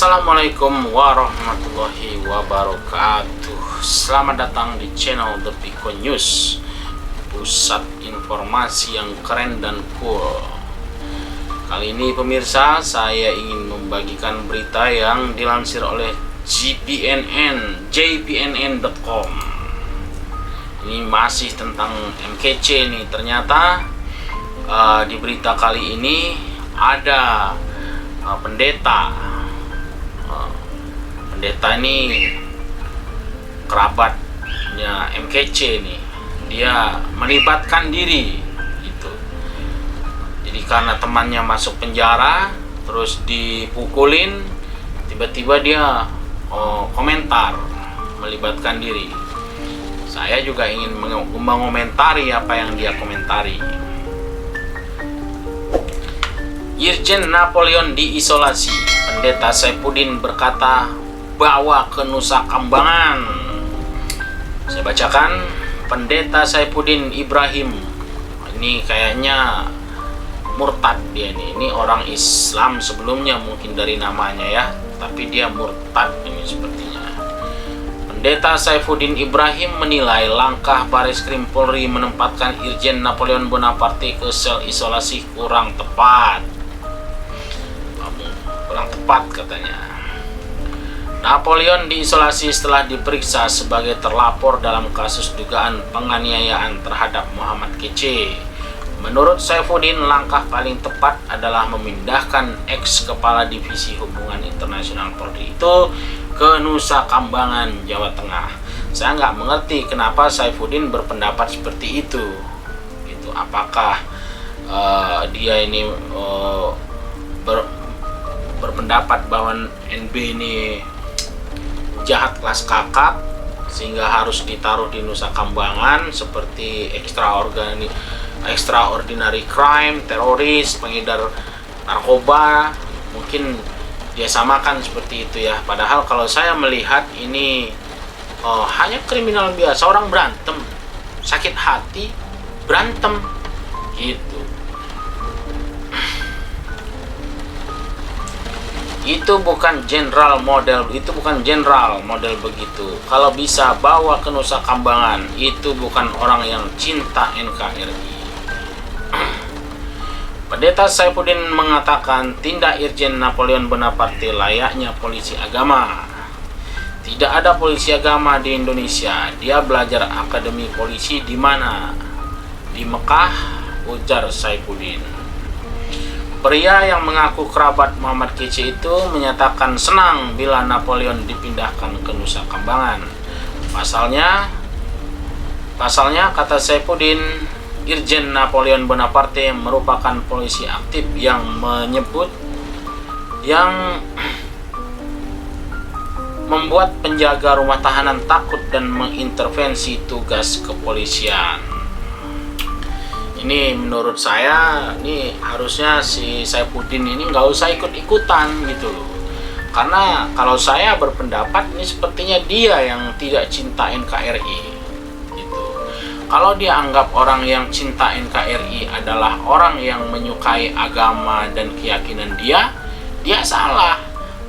Assalamualaikum warahmatullahi wabarakatuh. Selamat datang di channel The Pico News, pusat informasi yang keren dan cool. Kali ini pemirsa, saya ingin membagikan berita yang dilansir oleh jpnn.com. Ini masih tentang MKC nih. Ternyata di berita kali ini ada pendeta ini kerabatnya MKC nih, dia melibatkan diri gitu. Jadi karena temannya masuk penjara terus dipukulin, tiba-tiba dia komentar melibatkan diri. Saya juga ingin mengomentari apa yang dia komentari. Irjen Napoleon diisolasi, Pendeta Saifuddin berkata bawa ke Nusa Kambangan. Saya bacakan, Pendeta Saifuddin Ibrahim ini kayaknya murtad dia nih. Ini orang Islam sebelumnya mungkin dari namanya ya, tapi dia murtad ini sepertinya. Pendeta Saifuddin Ibrahim menilai langkah Bareskrim Polri menempatkan Irjen Napoleon Bonaparte ke sel isolasi kurang tepat. Kurang tepat katanya. Napoleon diisolasi setelah diperiksa sebagai terlapor dalam kasus dugaan penganiayaan terhadap Muhammad Kc. Menurut Saifuddin, langkah paling tepat adalah memindahkan ex-kepala divisi hubungan internasional Polri itu ke Nusa Kambangan, Jawa Tengah. Saya nggak mengerti kenapa Saifuddin berpendapat seperti itu. Gitu. Apakah dia ini berpendapat bahwa NB ini jahat kelas kakap sehingga harus ditaruh di Nusa Kambangan seperti extraordinary crime, teroris, pengedar narkoba, mungkin dia samakan seperti itu ya. Padahal kalau saya melihat ini hanya kriminal biasa, orang berantem, sakit hati, berantem gitu. Itu bukan jenderal model begitu. Kalau bisa bawa ke Nusa Kambangan, itu bukan orang yang cinta NKRI. Pendeta Saifuddin mengatakan tindak Irjen Napoleon Bonaparte layaknya polisi agama. Tidak ada polisi agama di Indonesia. Dia belajar akademi polisi di mana? Di Mekah, ujar Saifuddin. Pria yang mengaku kerabat Muhammad Kc itu menyatakan senang bila Napoleon dipindahkan ke Nusa Kambangan. Pasalnya kata Saifuddin, Irjen Napoleon Bonaparte merupakan polisi aktif yang membuat penjaga rumah tahanan takut dan mengintervensi tugas kepolisian. Ini menurut saya, ini harusnya si Saifuddin ini nggak usah ikut-ikutan gitu loh. Karena kalau saya berpendapat ini sepertinya dia yang tidak cinta NKRI gitu. Kalau dia anggap orang yang cinta NKRI adalah orang yang menyukai agama dan keyakinan dia salah.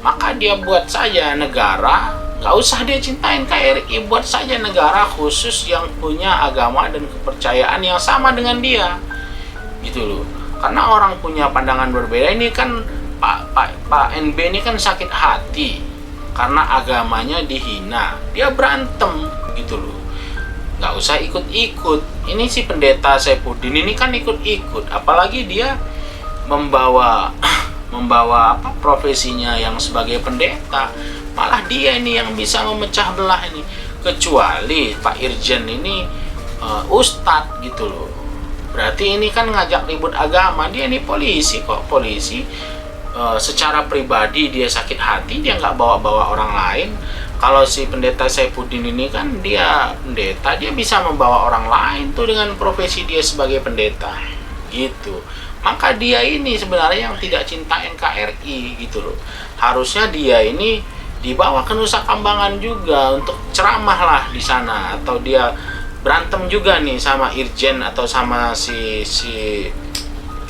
Maka dia buat saja negara, nggak usah dia cinta NKRI, buat saja negara khusus yang punya agama dan kepercayaan yang sama dengan dia gitu loh. Karena orang punya pandangan berbeda. Ini kan Pak NB ini kan sakit hati karena agamanya dihina, dia berantem gitu loh. Nggak usah ikut-ikut. Ini si Pendeta Saifuddin ini kan ikut-ikut, apalagi dia membawa profesinya yang sebagai pendeta. Malah dia ini yang bisa memecah belah ini. Kecuali Pak Irjen ini ustadz gitu loh. Berarti ini kan ngajak ribut agama. Dia ini polisi kok, polisi. Secara pribadi dia sakit hati, dia nggak bawa-bawa orang lain. Kalau si Pendeta Saifuddin ini kan dia pendeta, dia bisa membawa orang lain tuh dengan profesi dia sebagai pendeta gitu. Maka dia ini sebenarnya yang tidak cinta NKRI gitu loh. Harusnya dia ini dibawa ke Nusa Kambangan juga untuk ceramah lah di sana, atau dia berantem juga nih sama Irjen atau sama si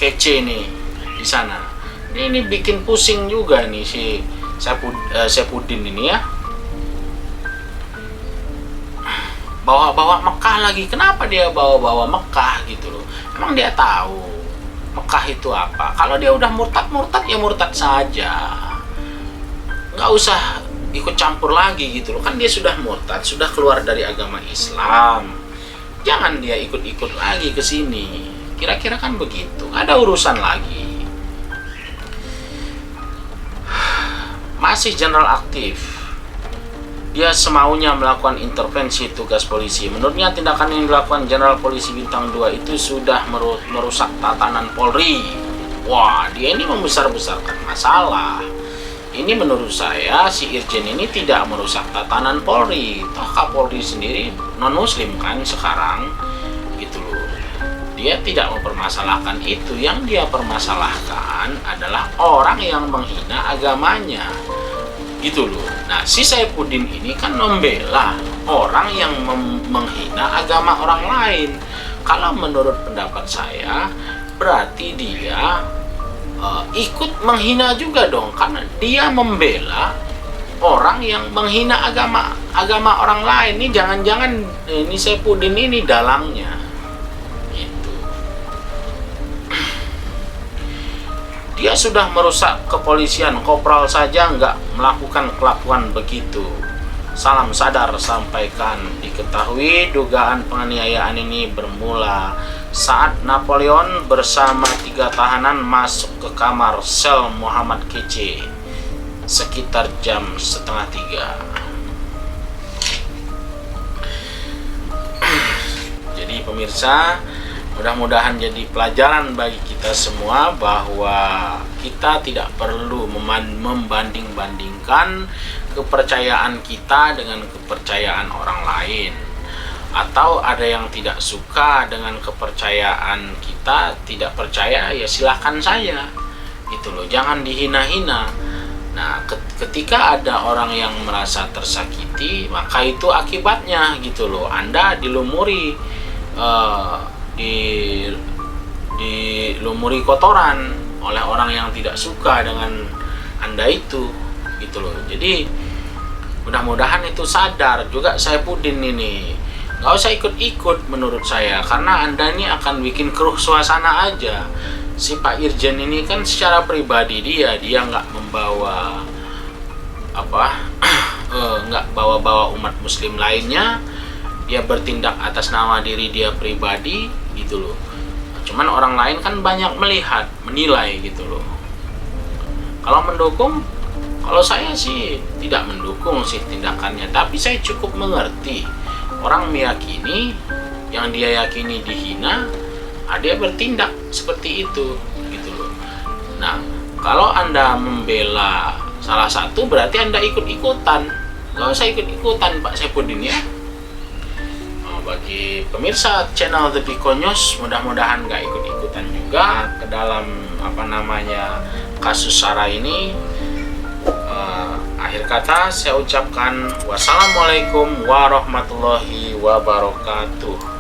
Kc nih di sana. Ini bikin pusing juga nih si Saifuddin ini ya, bawa-bawa Mekah lagi. Kenapa dia bawa-bawa Mekah gitu loh? Emang dia tahu Mekah itu apa? Kalau dia udah murtad ya murtad saja, nggak usah ikut campur lagi gitu loh. Kan dia sudah murtad, sudah keluar dari agama Islam, jangan dia ikut-ikut lagi ke sini. Kira-kira kan begitu, ada urusan lagi. Masih general aktif, dia semaunya melakukan intervensi tugas polisi. Menurutnya tindakan yang dilakukan Jenderal Polisi Bintang 2 itu sudah merusak tatanan Polri. Wah, dia ini membesar-besarkan masalah. Ini menurut saya si Irjen ini tidak merusak tatanan Polri. Toh Kapolri sendiri non muslim kan sekarang gitu loh. Dia tidak mempermasalahkan itu. Yang dia permasalahkan adalah orang yang menghina agamanya gitu loh. Nah, si Saifuddin ini kan membela orang yang menghina agama orang lain. Kalau menurut pendapat saya, berarti dia ikut menghina juga dong, karena dia membela orang yang menghina agama orang lain. Ini jangan-jangan ini Saifuddin ini dalangnya. Gitu. Dia sudah merusak kepolisian, kopral saja nggak melakukan kelakuan begitu. Salam sadar sampaikan. Diketahui dugaan penganiayaan ini bermula saat Napoleon bersama 3 tahanan masuk ke kamar sel Muhammad Kece sekitar jam 2:30. Jadi pemirsa, mudah-mudahan jadi pelajaran bagi kita semua bahwa kita tidak perlu membanding-bandingkan kepercayaan kita dengan kepercayaan orang lain. Atau ada yang tidak suka dengan kepercayaan kita, tidak percaya, ya silahkan saja gitu loh, jangan dihina-hina. Nah, ketika ada orang yang merasa tersakiti, maka itu akibatnya gitu loh. Anda dilumuri dilumuri kotoran oleh orang yang tidak suka dengan Anda itu gitu loh. Jadi mudah-mudahan itu sadar juga Saifuddin ini. Nggak usah ikut-ikut menurut saya, karena Anda ini akan bikin keruh suasana aja. Si Pak Irjen ini kan secara pribadi dia nggak membawa nggak bawa-bawa umat muslim lainnya. Dia bertindak atas nama diri dia pribadi gitu loh. Cuman orang lain kan banyak melihat, menilai gitu loh. Kalau mendukung, kalau saya sih tidak mendukung sih tindakannya, tapi saya cukup mengerti. Orang meyakini yang dia yakini dihina, dia bertindak seperti itu gitu loh. Nah, kalau Anda membela salah satu, berarti Anda ikut-ikutan. Gak usah ikut-ikutan Pak Saifuddin ya. Bagi pemirsa channel The Piko News, mudah-mudahan gak ikut-ikutan juga ke dalam kasus SARA ini. Akhir kata saya ucapkan wassalamualaikum warahmatullahi wabarakatuh.